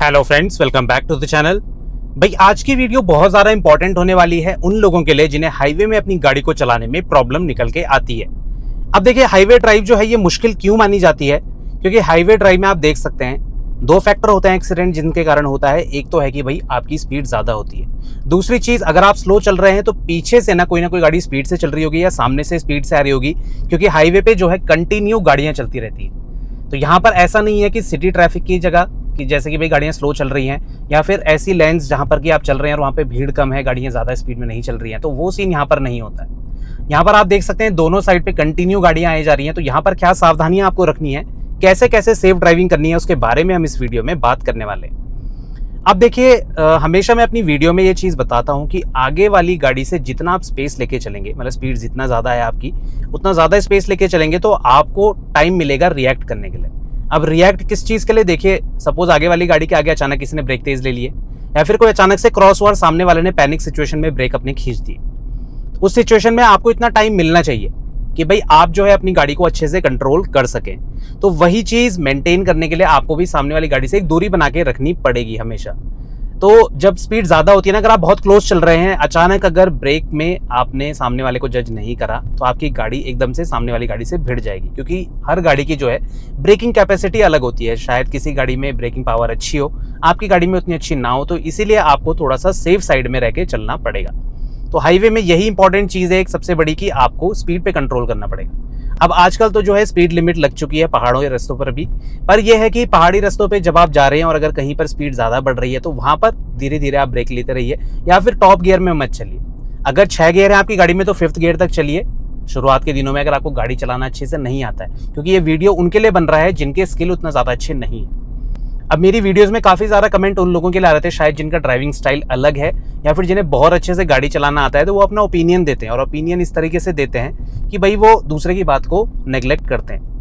Hello friends, welcome back to the channel. भाई आज की वीडियो बहुत ज़्यादा इंपॉर्टेंट होने वाली है उन लोगों के लिए जिन्हें हाईवे में अपनी गाड़ी को चलाने में प्रॉब्लम निकल के आती है। अब देखिए, हाईवे ड्राइव जो है ये मुश्किल क्यों मानी जाती है, क्योंकि हाईवे ड्राइव में आप देख सकते हैं दो फैक्टर होते हैं एक्सीडेंट जिनके कारण होता है। एक तो है कि भाई आपकी स्पीड ज़्यादा होती है, दूसरी चीज़ अगर आप स्लो चल रहे हैं तो पीछे से ना कोई गाड़ी स्पीड से चल रही होगी या सामने से स्पीड से आ रही होगी, क्योंकि हाईवे पे जो है कंटिन्यू गाड़ियाँ चलती रहती हैं। तो यहाँ पर ऐसा नहीं है कि सिटी ट्रैफिक की जगह कि जैसे कि भाई गाड़ियाँ स्लो चल रही हैं या फिर ऐसी लेन्स जहाँ पर कि आप चल रहे हैं और वहाँ पे भीड़ कम है, गाड़ियाँ ज़्यादा स्पीड में नहीं चल रही हैं, तो वो सीन यहाँ पर नहीं होता है। यहाँ पर आप देख सकते हैं दोनों साइड पे कंटिन्यू गाड़ियाँ आई जा रही हैं। तो यहाँ पर क्या सावधानियाँ आपको रखनी है, कैसे कैसे सेफ ड्राइविंग करनी है, उसके बारे में हम इस वीडियो में बात करने वाले हैं। अब देखिए, हमेशा मैं अपनी वीडियो में ये चीज़ बताता हूँ कि आगे वाली गाड़ी से जितना आप स्पेस लेके चलेंगे, मतलब स्पीड जितना ज़्यादा है आपकी, उतना ज़्यादा स्पेस लेके चलेंगे तो आपको टाइम मिलेगा रिएक्ट करने के लिए। अब रिएक्ट किस चीज़ के लिए, देखिए सपोज आगे वाली गाड़ी के आगे अचानक किसी ने ब्रेक तेज ले लिए या फिर कोई अचानक से क्रॉस हुआ, सामने वाले ने पैनिक सिचुएशन में ब्रेक अपने खींच दी। उस सिचुएशन में आपको इतना टाइम मिलना चाहिए कि भाई आप जो है अपनी गाड़ी को अच्छे से कंट्रोल कर सकें। तो वही चीज़ मेंटेन करने के लिए आपको भी सामने वाली गाड़ी से एक दूरी बना के रखनी पड़ेगी हमेशा। तो जब स्पीड ज़्यादा होती है ना, अगर आप बहुत क्लोज चल रहे हैं, अचानक अगर ब्रेक में आपने सामने वाले को जज नहीं करा तो आपकी गाड़ी एकदम से सामने वाली गाड़ी से भिड़ जाएगी, क्योंकि हर गाड़ी की जो है ब्रेकिंग कैपेसिटी अलग होती है। शायद किसी गाड़ी में ब्रेकिंग पावर अच्छी हो, आपकी गाड़ी में उतनी अच्छी ना हो, तो इसीलिए आपको थोड़ा सा सेफ साइड में रह के चलना पड़ेगा। तो हाईवे में यही इंपॉर्टेंट चीज़ है एक सबसे बड़ी, कि आपको स्पीड पे कंट्रोल करना पड़ेगा। अब आजकल तो जो है स्पीड लिमिट लग चुकी है पहाड़ों के रास्तों पर भी, पर यह है कि पहाड़ी रास्तों पे जब आप जा रहे हैं और अगर कहीं पर स्पीड ज़्यादा बढ़ रही है तो वहाँ पर धीरे धीरे आप ब्रेक लेते रहिए या फिर टॉप गियर में मत चलिए। अगर 6 गियर है आपकी गाड़ी में तो 5th गियर तक चलिए शुरुआत के दिनों में, अगर आपको गाड़ी चलाना अच्छे से नहीं आता है, क्योंकि ये वीडियो उनके लिए बन रहा है जिनके स्किल उतना ज़्यादा अच्छे नहीं है। अब मेरी वीडियोस में काफ़ी ज़्यादा कमेंट उन लोगों के लिए आ रहे थे शायद जिनका ड्राइविंग स्टाइल अलग है या फिर जिन्हें बहुत अच्छे से गाड़ी चलाना आता है, तो वो अपना ओपिनियन देते हैं और ओपिनियन इस तरीके से देते हैं कि भाई वो दूसरे की बात को नेग्लेक्ट करते हैं।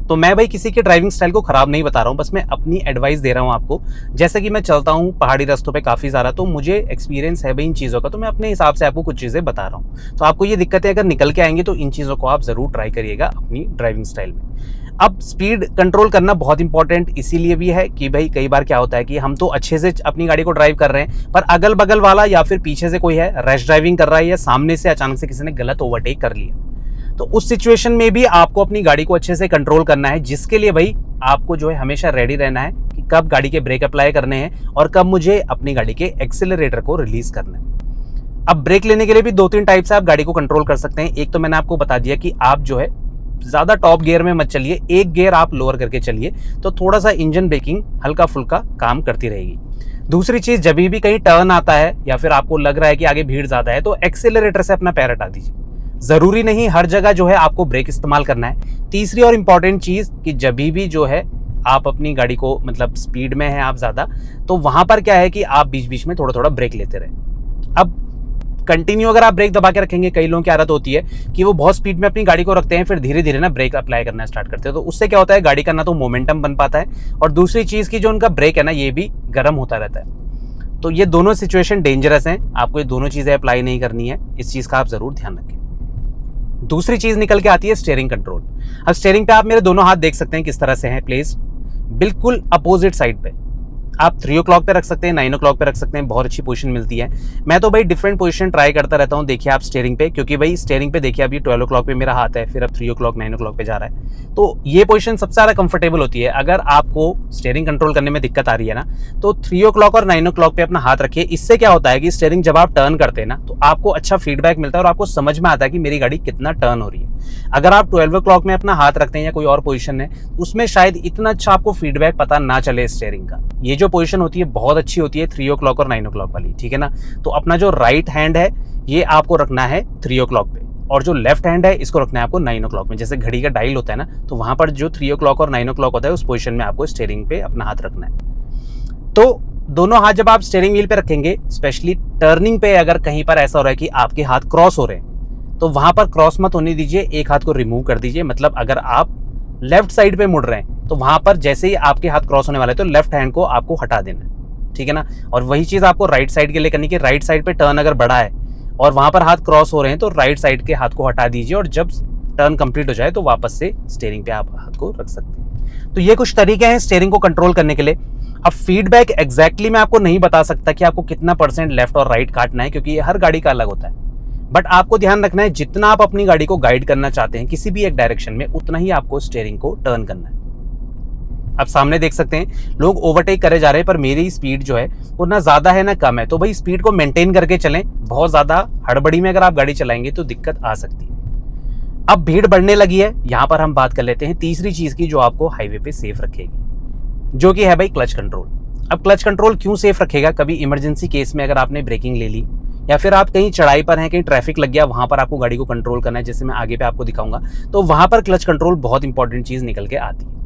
तो मैं भाई किसी के ड्राइविंग स्टाइल को ख़राब नहीं बता रहा हूँ, बस मैं अपनी एडवाइस दे रहा हूँ आपको। जैसे कि मैं चलता हूँ पहाड़ी रास्तों पे काफ़ी ज़्यादा, तो मुझे एक्सपीरियंस है भाई इन चीज़ों का, तो मैं अपने हिसाब से आपको कुछ चीज़ें बता रहा हूँ। तो आपको ये दिक्कतें अगर निकल के आएंगी तो इन चीज़ों को आप ज़रूर ट्राई करिएगा अपनी ड्राइविंग स्टाइल में। अब स्पीड कंट्रोल करना बहुत इंपॉर्टेंट इसीलिए भी है कि भाई कई बार क्या होता है कि हम तो अच्छे से अपनी गाड़ी को ड्राइव कर रहे हैं, पर अगल बगल वाला या फिर पीछे से कोई है रैश ड्राइविंग कर रहा है या सामने से अचानक से किसी ने गलत ओवरटेक कर लिया। तो उस सिचुएशन में भी आपको अपनी गाड़ी को अच्छे से कंट्रोल करना है, जिसके लिए भाई आपको जो है हमेशा रेडी रहना है कि कब गाड़ी के ब्रेक अप्लाई करने हैं और कब मुझे अपनी गाड़ी के एक्सेलरेटर को रिलीज करना है। अब ब्रेक लेने के लिए भी 2-3 टाइप से आप गाड़ी को कंट्रोल कर सकते हैं। एक तो मैंने आपको बता दिया कि आप जो है ज़्यादा टॉप गियर में मत चलिए, एक गियर आप लोअर करके चलिए, तो थोड़ा सा इंजन ब्रेकिंग हल्का फुल्का काम करती रहेगी। दूसरी चीज़, जब भी कहीं टर्न आता है या फिर आपको लग रहा है कि आगे भीड़ ज़्यादा है, तो एक्सेलरेटर से अपना पैर हटा दीजिए। ज़रूरी नहीं हर जगह जो है आपको ब्रेक इस्तेमाल करना है। तीसरी और इम्पॉर्टेंट चीज़ कि जब भी जो है आप अपनी गाड़ी को, मतलब स्पीड में है आप ज़्यादा, तो वहाँ पर क्या है कि आप बीच बीच में थोड़ा थोड़ा ब्रेक लेते रहें। अब कंटिन्यू अगर आप ब्रेक दबा के रखेंगे, कई लोगों की आदत होती है कि वो बहुत स्पीड में अपनी गाड़ी को रखते हैं, फिर धीरे धीरे ना ब्रेक अप्लाई करना स्टार्ट करते हैं। तो उससे क्या होता है, गाड़ी का ना तो मोमेंटम बन पाता है और दूसरी चीज़ की जो उनका ब्रेक है ना, ये भी गर्म होता रहता है। तो ये दोनों सिचुएशन डेंजरस हैं, आपको ये दोनों चीज़ें अप्लाई नहीं करनी है, इस चीज़ का आप ज़रूर ध्यान रखें। दूसरी चीज़ निकल के आती है स्टीयरिंग कंट्रोल। अब स्टीयरिंग पे आप मेरे दोनों हाथ देख सकते हैं किस तरह से हैं प्लेस्ड, बिल्कुल अपोजिट साइड पे। आप 3 o'clock पे रख सकते हैं, 9 o'clock पे रख सकते हैं, बहुत अच्छी पोजीशन मिलती है। मैं तो भाई डिफरेंट पोजीशन ट्राई करता रहता हूँ। देखिए आप स्टीयरिंग पे, क्योंकि भाई स्टीयरिंग पे देखिए अभी 12 o'clock पे मेरा हाथ है, फिर अब 3 o'clock 9 o'clock पे जा रहा है, तो ये पोजीशन सबसे ज़्यादा कंफर्टेबल होती है। अगर आपको स्टीयरिंग कंट्रोल करने में दिक्कत आ रही है ना, तो 3 o'clock और 9 o'clock पे अपना हाथ रखिए। इससे क्या होता है कि स्टीयरिंग जब आप टर्न करते हैं ना, तो आपको अच्छा फीडबैक मिलता है और आपको समझ में आता है कि मेरी गाड़ी कितना टर्न हो रही है। अगर आप 12 o'clock में अपना हाथ रखते हैं या कोई और पोजीशन है, उसमें शायद इतना अच्छा आपको फीडबैक पता ना चले स्टीयरिंग का। ये जो पोजीशन होती है बहुत अच्छी होती है 3 o'clock और 9 o'clock वाली, ठीक है ना। तो अपना जो राइट हैंड है ये आपको रखना है 3 o'clock पे, और जो लेफ्ट हैंड है इसको रखना है आपको 9 o'clock में। जैसे घड़ी का डायल होता है ना, तो वहां पर जो 3 o'clock और 9 o'clock होता है उस पोजीशन में आपको स्टीयरिंग पे अपना हाथ रखना है। तो दोनों हाथ जब आप स्टीयरिंग व्हील पे रखेंगे, स्पेशली टर्निंग पे अगर कहीं पर ऐसा हो रहा है कि आपके हाथ क्रॉस हो रहे हैं, तो वहां पर क्रॉस मत होने दीजिए, एक हाथ को रिमूव कर दीजिए। मतलब अगर आप लेफ्ट साइड पे मुड़ रहे हैं तो वहां पर जैसे ही आपके हाथ क्रॉस होने वाले तो लेफ्ट हैंड को आपको हटा देना है, ठीक है ना। और वही चीज़ आपको राइट साइड के लिए करनी है। राइट साइड पे टर्न अगर बढ़ा है और वहां पर हाथ क्रॉस हो रहे हैं तो राइट साइड के हाथ को हटा दीजिए, और जब टर्न कंप्लीट हो जाए तो वापस से स्टीयरिंग पे आप हाथ को रख सकते हैं। तो ये कुछ तरीके हैं स्टीयरिंग को कंट्रोल करने के लिए। अब फीडबैक एग्जैक्टली मैं आपको नहीं बता सकता कि आपको कितना % लेफ्ट और राइट काटना है, क्योंकि ये हर गाड़ी का अलग होता है। बट आपको ध्यान रखना है, जितना आप अपनी गाड़ी को गाइड करना चाहते हैं किसी भी एक डायरेक्शन में, उतना ही आपको स्टीयरिंग को टर्न करना है। आप सामने देख सकते हैं लोग ओवरटेक करे जा रहे हैं, पर मेरी स्पीड जो है वो ना ज्यादा है ना कम है, तो भाई स्पीड को मेंटेन करके चलें। बहुत ज्यादा हड़बड़ी में अगर आप गाड़ी चलाएंगे तो दिक्कत आ सकती है। अब भीड़ बढ़ने लगी है, यहां पर हम बात कर लेते हैं तीसरी चीज की जो आपको हाईवे पे सेफ रखेगी, जो कि है भाई क्लच कंट्रोल। अब क्लच कंट्रोल क्यों सेफ रखेगा? कभी इमरजेंसी केस में अगर आपने ब्रेकिंग ले ली, या फिर आप कहीं चढ़ाई पर हैं, कहीं ट्रैफिक लग गया, वहां पर आपको गाड़ी को कंट्रोल करना है, जैसे मैं आगे पे आपको दिखाऊंगा, तो वहां पर क्लच कंट्रोल बहुत इंपॉर्टेंट चीज निकल के आती है।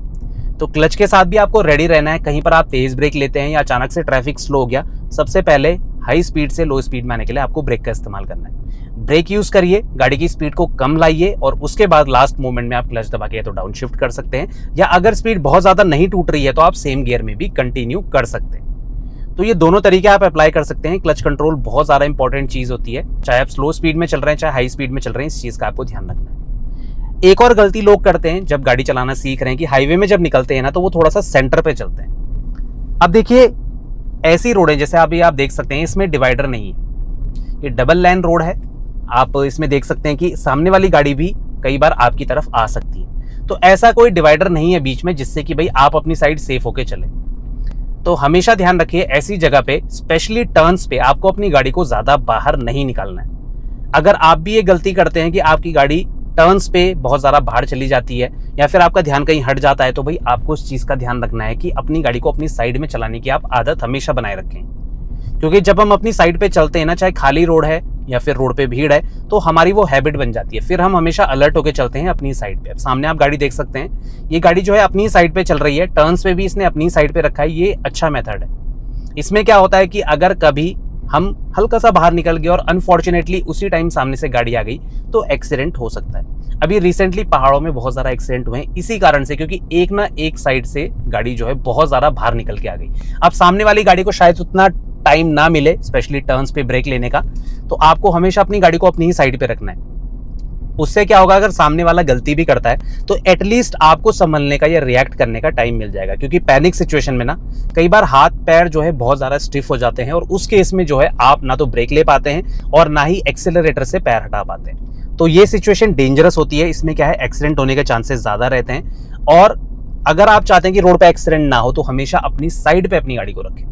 तो क्लच के साथ भी आपको रेडी रहना है। कहीं पर आप तेज ब्रेक लेते हैं या अचानक से ट्रैफिक स्लो हो गया, सबसे पहले हाई स्पीड से लो स्पीड में आने के लिए आपको ब्रेक का इस्तेमाल करना है। ब्रेक यूज करिए, गाड़ी की स्पीड को कम लाइए, और उसके बाद लास्ट मोमेंट में आप क्लच दबा के या तो डाउन शिफ्ट कर सकते हैं, या अगर स्पीड बहुत ज्यादा नहीं टूट रही है तो आप सेम गियर में भी कंटिन्यू कर सकते हैं। तो ये दोनों तरीके आप अप्लाई कर सकते हैं। क्लच कंट्रोल बहुत ज्यादा इंपॉर्टेंट चीज होती है, चाहे आप स्लो स्पीड में चल रहे हैं चाहे हाई स्पीड में चल रहे हैं, इस चीज का आपको ध्यान रखना है। एक और गलती लोग करते हैं जब गाड़ी चलाना सीख रहे हैं कि हाईवे में जब निकलते हैं ना, तो वो थोड़ा सा सेंटर पे चलते हैं। अब देखिए ऐसी रोड है, जैसे अभी आप देख सकते हैं इसमें डिवाइडर नहीं है, ये डबल लाइन रोड है। आप इसमें देख सकते हैं कि सामने वाली गाड़ी भी कई बार आपकी तरफ आ सकती है, तो ऐसा कोई डिवाइडर नहीं है बीच में जिससे कि भाई आप अपनी साइड सेफ होके चले। तो हमेशा ध्यान रखिए ऐसी जगह पे, स्पेशली टर्न्स पे, आपको अपनी गाड़ी को ज्यादा बाहर नहीं निकालना है। अगर आप भी ये गलती करते हैं कि आपकी गाड़ी टर्न्स पे बहुत ज़्यादा बाहर चली जाती है, या फिर आपका ध्यान कहीं हट जाता है, तो भाई आपको उस चीज़ का ध्यान रखना है कि अपनी गाड़ी को अपनी साइड में चलाने की आप आदत हमेशा बनाए रखें। क्योंकि जब हम अपनी साइड पे चलते हैं ना, चाहे खाली रोड है या फिर रोड पे भीड़ है, तो हमारी वो हैबिट बन जाती है, फिर हम हमेशा अलर्ट होकर चलते हैं अपनी साइड पे। अब सामने आप गाड़ी देख सकते हैं, ये गाड़ी जो है अपनी साइड पे चल रही है, टर्न्स पे भी इसने अपनी साइड पे रखा है। ये अच्छा मेथड है। इसमें क्या होता है कि अगर कभी हम हल्का सा बाहर निकल गए और अनफॉर्चुनेटली उसी टाइम सामने से गाड़ी आ गई, तो एक्सीडेंट हो सकता है। अभी रिसेंटली पहाड़ों में बहुत ज़्यादा एक्सीडेंट हुए हैं इसी कारण से, क्योंकि एक ना एक साइड से गाड़ी जो है बहुत ज़्यादा बाहर निकल के आ गई। अब सामने वाली गाड़ी को शायद उतना टाइम ना मिले स्पेशली टर्न्स पे ब्रेक लेने का, तो आपको हमेशा अपनी गाड़ी को अपनी ही साइड पे रखना है। उससे क्या होगा, अगर सामने वाला गलती भी करता है तो एटलीस्ट आपको संभलने का या रिएक्ट करने का टाइम मिल जाएगा। क्योंकि पैनिक सिचुएशन में ना कई बार हाथ पैर जो है बहुत ज़्यादा स्टिफ हो जाते हैं, और उस केस में जो है आप ना तो ब्रेक ले पाते हैं और ना ही एक्सेलरेटर से पैर हटा पाते हैं। तो ये सिचुएशन डेंजरस होती है। इसमें क्या है, एक्सीडेंट होने के चांसेस ज़्यादा रहते हैं। और अगर आप चाहते हैं कि रोड पे एक्सीडेंट ना हो, तो हमेशा अपनी साइड पे अपनी गाड़ी को रखें।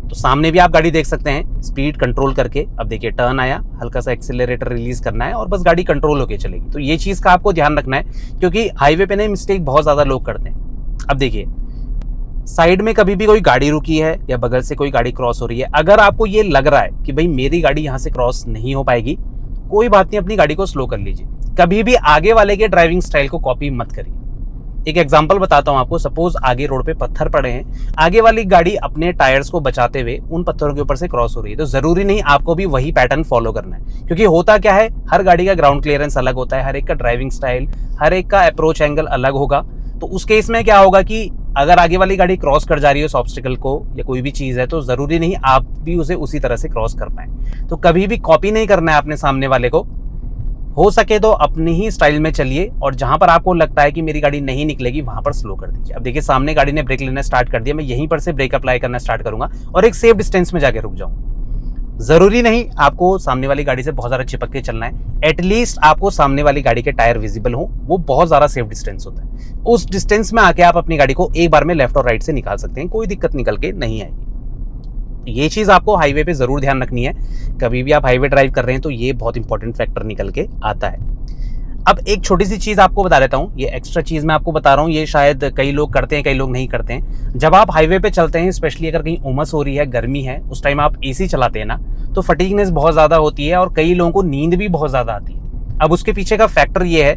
तो सामने भी आप गाड़ी देख सकते हैं, स्पीड कंट्रोल करके। अब देखिए टर्न आया, हल्का सा एक्सेलरेटर रिलीज करना है और बस गाड़ी कंट्रोल होके चलेगी। तो ये चीज़ का आपको ध्यान रखना है, क्योंकि हाईवे पे ना मिस्टेक बहुत ज़्यादा लोग करते हैं। अब देखिए साइड में कभी भी कोई गाड़ी रुकी है या बगल से कोई गाड़ी क्रॉस हो रही है, अगर आपको ये लग रहा है कि भाई मेरी गाड़ी यहाँ से क्रॉस नहीं हो पाएगी, कोई बात नहीं, अपनी गाड़ी को स्लो कर लीजिए। कभी भी आगे वाले के ड्राइविंग स्टाइल को कॉपी मत करिए। एक एग्जांपल बताता हूं आपको। सपोज आगे रोड पे पत्थर पड़े हैं, आगे वाली गाड़ी अपने टायर्स को बचाते हुए उन पत्थरों के ऊपर से क्रॉस हो रही है, तो जरूरी नहीं आपको भी वही पैटर्न फॉलो करना है। क्योंकि होता क्या है, हर गाड़ी का ग्राउंड क्लियरेंस अलग होता है, हर एक का ड्राइविंग स्टाइल, हर एक का अप्रोच एंगल अलग होगा। तो उस केस में क्या होगा कि अगर आगे वाली गाड़ी क्रॉस कर जा रही है उस ऑब्स्टिकल को या कोई भी चीज़ है, तो ज़रूरी नहीं आप भी उसे उसी तरह से क्रॉस कर पाएं। तो कभी भी कॉपी नहीं करना है अपने सामने वाले को। हो सके तो अपनी ही स्टाइल में चलिए, और जहां पर आपको लगता है कि मेरी गाड़ी नहीं निकलेगी वहां पर स्लो कर दीजिए। अब देखिए सामने गाड़ी ने ब्रेक लेना स्टार्ट कर दिया, मैं यहीं पर से ब्रेक अप्लाई करना स्टार्ट करूंगा और एक सेफ डिस्टेंस में जाके रुक जाऊंगा। जरूरी नहीं आपको सामने वाली गाड़ी से बहुत ज्यादा चिपक के चलना है, एटलीस्ट आपको सामने वाली गाड़ी के टायर विजिबल हो, वो बहुत ज्यादा सेफ डिस्टेंस होता है। उस डिस्टेंस में आके आप अपनी गाड़ी को एक बार में लेफ्ट और राइट से निकाल सकते हैं, कोई दिक्कत निकल के नहीं आएगी। ये चीज़ आपको हाईवे पे ज़रूर ध्यान रखनी है। कभी भी आप हाईवे ड्राइव कर रहे हैं तो ये बहुत इंपॉर्टेंट फैक्टर निकल के आता है। अब एक छोटी सी चीज़ आपको बता देता हूँ, ये एक्स्ट्रा चीज़ मैं आपको बता रहा हूँ, ये शायद कई लोग करते हैं कई लोग नहीं करते हैं। जब आप हाईवे पे चलते हैं, स्पेशली अगर कहीं उमस हो रही है, गर्मी है, उस टाइम आप एसी चलाते हैं ना, तो फटीगनेस बहुत ज़्यादा होती है और कई लोगों को नींद भी बहुत ज़्यादा आती है। अब उसके पीछे का फैक्टर ये है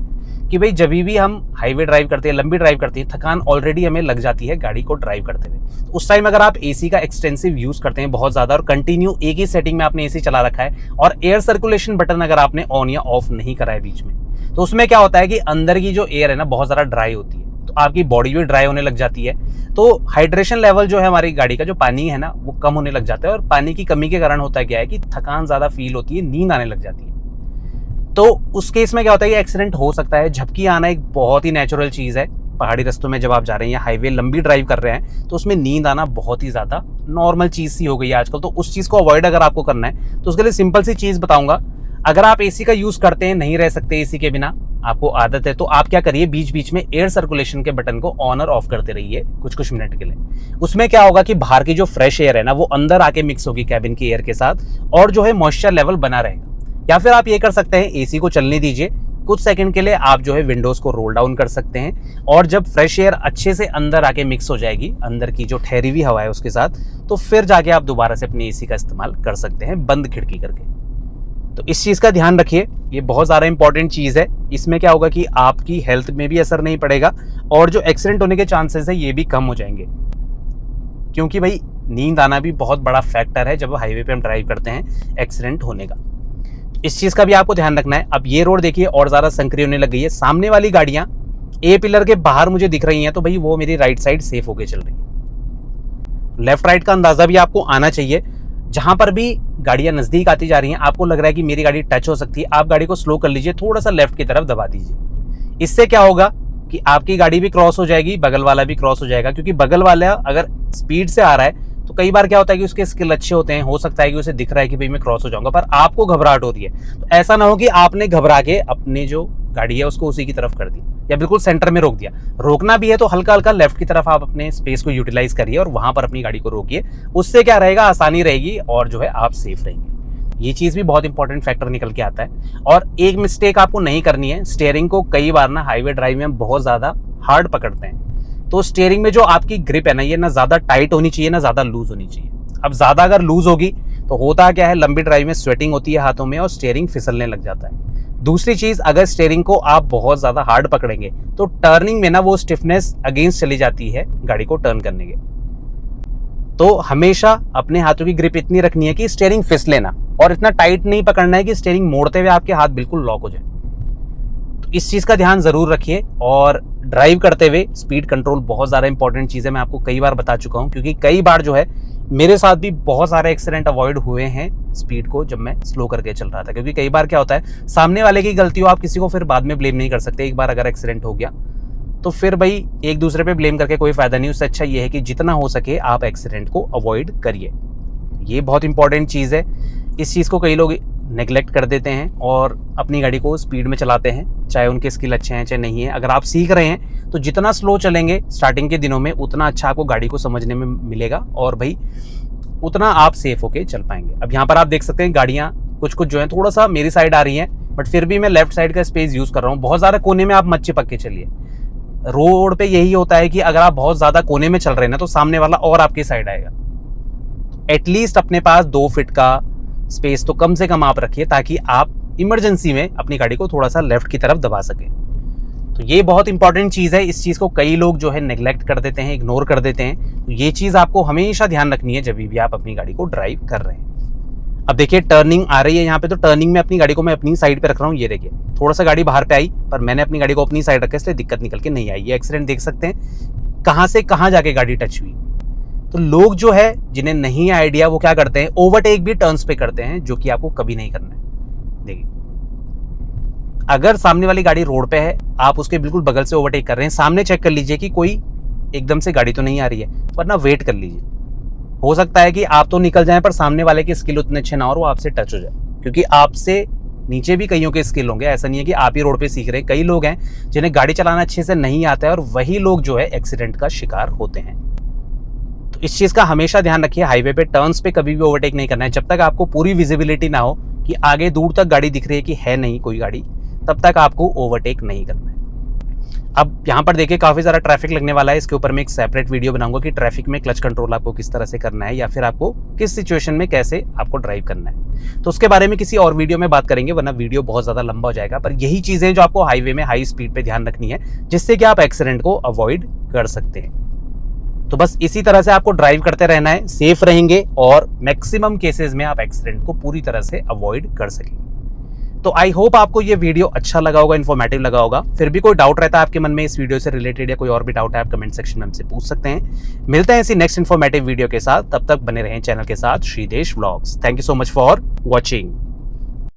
कि भाई जब भी हम हाईवे ड्राइव करते हैं, लंबी ड्राइव करते हैं, थकान ऑलरेडी हमें लग जाती है गाड़ी को ड्राइव करते हुए। तो उस टाइम अगर आप एसी का एक्सटेंसिव यूज़ करते हैं बहुत ज़्यादा और कंटिन्यू एक ही सेटिंग में आपने एसी चला रखा है और एयर सर्कुलेशन बटन अगर आपने ऑन या ऑफ नहीं करा है बीच में, तो उसमें क्या होता है कि अंदर की जो एयर है ना बहुत ज़्यादा ड्राई होती है, तो आपकी बॉडी भी ड्राई होने लग जाती है। तो हाइड्रेशन लेवल जो है हमारी गाड़ी का, जो पानी है ना, वो कम होने लग जाता है और पानी की कमी के कारण होता क्या है कि थकान ज़्यादा फील होती है, नींद आने लग जाती है। तो उस केस में क्या होता है कि एक्सीडेंट हो सकता है। झपकी आना एक बहुत ही नेचुरल चीज़ है, पहाड़ी रास्तों में जब आप जा रहे हैं या हाईवे लंबी ड्राइव कर रहे हैं तो उसमें नींद आना बहुत ही ज़्यादा नॉर्मल चीज़ सी हो गई है आजकल। तो उस चीज़ को अवॉइड अगर आपको करना है तो उसके लिए सिंपल सी चीज़ बताऊंगा। अगर आप एसी का यूज़ करते हैं, नहीं रह सकते एसी के बिना, आपको आदत है, तो आप क्या करिए, बीच बीच में एयर सर्कुलेशन के बटन को ऑन और ऑफ करते रहिए कुछ कुछ मिनट के लिए। उसमें क्या होगा कि बाहर की जो फ्रेश एयर है ना वो अंदर आके मिक्स होगी कैबिन की एयर के साथ और जो है मॉइस्चर लेवल बना रहेगा। या फिर आप ये कर सकते हैं, एसी को चलने दीजिए, कुछ सेकंड के लिए आप जो है विंडोज को रोल डाउन कर सकते हैं और जब फ्रेश एयर अच्छे से अंदर आके मिक्स हो जाएगी अंदर की जो ठहरी हुई हवा है उसके साथ, तो फिर जाके आप दोबारा से अपनी एसी का इस्तेमाल कर सकते हैं बंद खिड़की करके। तो इस चीज़ का ध्यान रखिए, ये बहुत ज़्यादा इंपॉर्टेंट चीज़ है। इसमें क्या होगा कि आपकी हेल्थ में भी असर नहीं पड़ेगा और जो एक्सीडेंट होने के चांसेस है ये भी कम हो जाएंगे, क्योंकि भाई नींद आना भी बहुत बड़ा फैक्टर है जब हाईवे पे हम ड्राइव करते हैं एक्सीडेंट होने का। इस चीज़ का भी आपको ध्यान रखना है। अब ये रोड देखिए और ज़्यादा संकरी होने लग गई है। सामने वाली गाड़ियाँ ए पिलर के बाहर मुझे दिख रही हैं, तो भाई वो मेरी राइट साइड सेफ होके चल रही है। लेफ्ट राइट का अंदाज़ा भी आपको आना चाहिए। जहां पर भी गाड़ियां नजदीक आती जा रही हैं, आपको लग रहा है कि मेरी गाड़ी टच हो सकती है, आप गाड़ी को स्लो कर लीजिए, थोड़ा सा लेफ्ट की तरफ दबा दीजिए। इससे क्या होगा कि आपकी गाड़ी भी क्रॉस हो जाएगी, बगल वाला भी क्रॉस हो जाएगा, क्योंकि बगल वाला अगर स्पीड से आ रहा है तो कई बार क्या होता है कि उसके स्किल अच्छे होते हैं, हो सकता है कि उसे दिख रहा है कि भाई मैं क्रॉस हो जाऊंगा, पर आपको घबराहट हो रही है। तो ऐसा ना हो कि आपने घबरा के अपनी जो गाड़ी है उसको उसी की तरफ कर दी या बिल्कुल सेंटर में रोक दिया। रोकना भी है तो हल्का हल्का लेफ्ट की तरफ आप अपने स्पेस को यूटिलाइज करिए और वहां पर अपनी गाड़ी को रोकिए। उससे क्या रहेगा, आसानी रहेगी और जो है आप सेफ रहेंगे। ये चीज़ भी बहुत इंपॉर्टेंट फैक्टर निकल के आता है। और एक मिस्टेक आपको नहीं करनी है, स्टीयरिंग को कई बार ना हाईवे ड्राइव में हम बहुत ज़्यादा हार्ड पकड़ते हैं, तो स्टीयरिंग में जो आपकी ग्रिप है ना, ये ना ज़्यादा टाइट होनी चाहिए ना ज़्यादा लूज होनी चाहिए। अब ज़्यादा अगर लूज होगी तो होता क्या है, लंबी ड्राइव में स्वेटिंग होती है हाथों में और स्टीयरिंग फिसलने लग जाता है। दूसरी चीज़, अगर स्टीयरिंग को आप बहुत ज़्यादा हार्ड पकड़ेंगे तो टर्निंग में ना वो स्टिफनेस अगेंस्ट चली जाती है गाड़ी को टर्न करने के। तो हमेशा अपने हाथों की ग्रिप इतनी रखनी है कि स्टीयरिंग फिसले ना, और इतना टाइट नहीं पकड़ना है कि स्टीयरिंग मोड़ते हुए आपके हाथ बिल्कुल लॉक हो जाए। तो इस चीज़ का ध्यान ज़रूर रखिए। और ड्राइव करते हुए स्पीड कंट्रोल बहुत ज़्यादा इंपॉर्टेंट चीज़ है, मैं आपको कई बार बता चुका हूँ, क्योंकि कई बार जो है मेरे साथ भी बहुत सारे एक्सीडेंट अवॉइड हुए हैं स्पीड को जब मैं स्लो करके चल रहा था। क्योंकि कई बार क्या होता है, सामने वाले की गलती हो, आप किसी को फिर बाद में ब्लेम नहीं कर सकते। एक बार अगर एक्सीडेंट हो गया तो फिर भाई एक दूसरे पे ब्लेम करके कोई फायदा नहीं। उससे अच्छा ये है कि जितना हो सके आप एक्सीडेंट को अवॉइड करिए। ये बहुत इंपॉर्टेंट चीज़ है। इस चीज़ को कई लोग नेग्लेक्ट कर देते हैं और अपनी गाड़ी को स्पीड में चलाते हैं, चाहे उनके स्किल अच्छे हैं चाहे नहीं है। अगर आप सीख रहे हैं तो जितना स्लो चलेंगे स्टार्टिंग के दिनों में, उतना अच्छा आपको गाड़ी को समझने में मिलेगा और भाई उतना आप सेफ होके चल पाएंगे। अब यहाँ पर आप देख सकते हैं गाड़ियाँ कुछ कुछ जो है थोड़ा सा मेरी साइड आ रही हैं, बट फिर भी मैं लेफ्ट साइड का स्पेस यूज़ कर रहा हूँ। बहुत ज़्यादा कोने में आप मत चिपक के चलिए। रोड पे यही होता है कि अगर आप बहुत ज़्यादा कोने में चल रहे हैं ना तो सामने वाला और आपकी साइड आएगा। एटलीस्ट अपने पास 2 फीट का स्पेस तो कम से कम आप रखिए, ताकि आप इमरजेंसी में अपनी गाड़ी को थोड़ा सा लेफ्ट की तरफ दबा सकें। तो ये बहुत इंपॉर्टेंट चीज़ है। इस चीज़ को कई लोग जो है नेग्लेक्ट कर देते हैं, इग्नोर कर देते हैं। तो ये चीज़ आपको हमेशा ध्यान रखनी है जब भी आप अपनी गाड़ी को ड्राइव कर रहे हैं। अब देखिए टर्निंग आ रही है यहाँ पे, तो टर्निंग में अपनी गाड़ी को मैं अपनी साइड पे रख रहा हूँ। ये देखिए थोड़ा सा गाड़ी बाहर पे आई, पर मैंने अपनी गाड़ी को अपनी साइड रखा, इसलिए दिक्कत निकल के नहीं आई। ये एक्सीडेंट देख सकते हैं कहाँ से कहाँ जाके गाड़ी टच हुई। तो लोग जो है जिन्हें नहीं आइडिया, वो क्या करते हैं, ओवरटेक भी टर्न्स पे करते हैं, जो कि आपको कभी नहीं करना है। देखिए अगर सामने वाली गाड़ी रोड पे है, आप उसके बिल्कुल बगल से ओवरटेक कर रहे हैं, सामने चेक कर लीजिए कि कोई एकदम से गाड़ी तो नहीं आ रही है, वरना वेट कर लीजिए। हो सकता है कि आप तो निकल जाएं पर सामने वाले के स्किल उतने अच्छे ना हो और वो आपसे टच हो जाए, क्योंकि आपसे नीचे भी कईयों के स्किल होंगे। ऐसा नहीं है कि आप ही रोड पे सीख रहे हैं। कई लोग हैं जिन्हें गाड़ी चलाना अच्छे से नहीं आता है और वही लोग जो है एक्सीडेंट का शिकार होते हैं। तो इस चीज़ का हमेशा ध्यान रखिए, हाईवे पे टर्न्स पे कभी भी ओवरटेक नहीं करना है। जब तक आपको पूरी विजिबिलिटी ना हो कि आगे दूर तक गाड़ी दिख रही है कि है नहीं कोई गाड़ी, तब तक आपको ओवरटेक नहीं करना है। अब यहाँ पर देखिए काफ़ी सारा ट्रैफिक लगने वाला है। इसके ऊपर मैं एक सेपरेट वीडियो बनाऊंगा कि ट्रैफिक में क्लच कंट्रोल आपको किस तरह से करना है, या फिर आपको किस सिचुएशन में कैसे आपको ड्राइव करना है। तो उसके बारे में किसी और वीडियो में बात करेंगे, वरना वीडियो बहुत ज़्यादा लंबा हो जाएगा। पर यही चीज़ें जो आपको हाईवे में हाई स्पीड पे ध्यान रखनी है, जिससे कि आप एक्सीडेंट को अवॉइड कर सकते हैं। तो बस इसी तरह से आपको ड्राइव करते रहना है, सेफ रहेंगे और मैक्सिमम केसेस में आप एक्सीडेंट को पूरी तरह से अवॉइड कर सकेंगे। तो आई होप आपको ये वीडियो अच्छा लगा होगा, इन्फॉर्मेटिव लगा होगा। फिर भी कोई डाउट रहता है आपके मन में इस वीडियो से रिलेटेड, या कोई और भी डाउट है, आप कमेंट सेक्शन में हमसे पूछ सकते हैं। मिलते हैं इसी नेक्स्ट इन्फॉर्मेटिव वीडियो के साथ, तब तक बने रहें चैनल के साथ, Shridesh vlogs. Thank you so much for watching.